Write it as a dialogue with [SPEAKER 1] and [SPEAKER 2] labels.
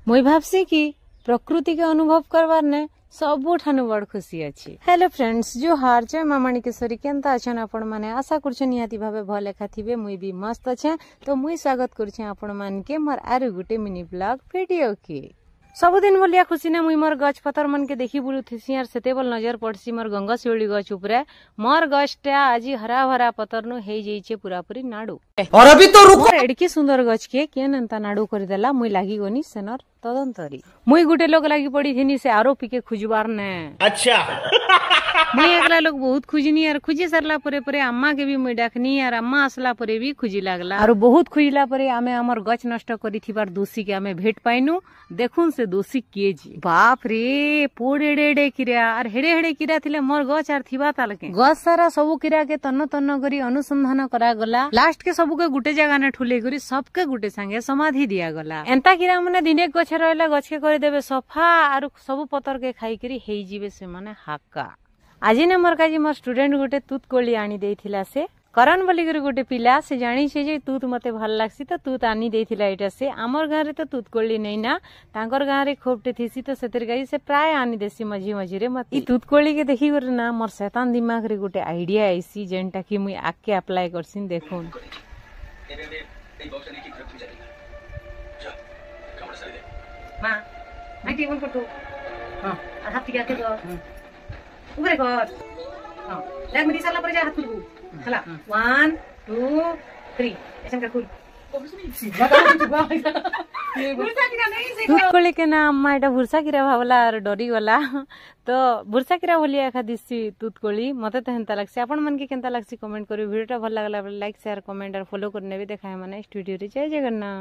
[SPEAKER 1] मुई भावसी कि प्रकृति के अनुभव करवार ने सबुठानु बड़ खुशी अच्छी। हेलो फ्रेंड्स, जो हार जय मामाणी किशोरी केनता अछन आपण माने आशा करछन निहाती भाबे भल लेखा थिबे। मुई भी मस्त अच्छे। तो मुई स्वागत करछे आपण मान के मोर आरु गुटे मिनी ब्लॉग वीडियो के। सबुदिन बोलिया खुशी ने मुई मोर गछ पतर मन के देखी बुलुथिसी आर सेते बोल नजर पड़सी मोर गंगाशिउली गछ उपरे। मोर गछटा आज हरा भरा पतर नु हे जइचे पूरा पूरी नाडू।
[SPEAKER 2] और अभी तो रुको,
[SPEAKER 1] एडकी सुंदर गछ के केन एंता नाडू कर देला मुई लागी गनी सेनर तदंतरी। मुई गुटे लोग लागी पड़ी थिनी से आरोपी के खुजबार ने। अच्छा मुई एकला लोग बहुत खुजनी और खुजी सरला परे परे अम्मा के भी मुई डाकनी और अम्मा असला परे भी खुजी लागला और बहुत खुजला परे आमे हमर गछ नष्ट करी थिबार दोषी के आमे भेट पाइनु। देखुन से दोषी किए जी बाप रे पोड़ एडे एडे किरा और हेडे हेडे किरा थिले मोर गछ आर थिबा तालके गछ सारा सबु किरा के तन्न तन्न करी अनुसंधान करा गला। लास्ट के सबु के गुटे जगह ने ठुले करी सबके गुटे संगे समाधि दिया गला। एंता किरा माने दिने गछ रहला गछ के कर देबे सफा और सबु पतर के खाई करी हेई जीवे से माने हाका। आज ने मोर काजी मोर स्टूडेंट गुटे तूत कोली आनी देथिला से करण बोली करी गुटे पिला से जानी छे जे तूत मते भल लागसी तो तूत आनी देथिला एटा से। हमर गां रे तो तूत कोली नै ना, तांकर गां रे खोपटे थिसी तो सेतिर गाई से प्राय आनी देसी मझी मझी रे मत। ई तूत कोली के देखि कर ना मोर शैतान दिमाग रे गुटे आईडिया आईसी जेनटा कि मुई आके अप्लाई करसिन। देखुन मां आके कोन पटो हां हाथ टिका के तो उबरे कर हां लेग में दिसला पर जा हाथ खुलबू हला 1 2 3 ऐसा का खुल तुतकोली के ना अम्मा एटा भुरसा किरा भावला और डरी गला। तो भुरसा किरा बोलिया एखा दिसी तुतकोली मते तो हेंता लागसी। आपण मन के केनता लागसी कमेंट करी। वीडियोटा भल लागला लाइक शेयर कमेंट और फॉलो करने भी देखाय माने स्टूडियो रे जय जगन्नाथ।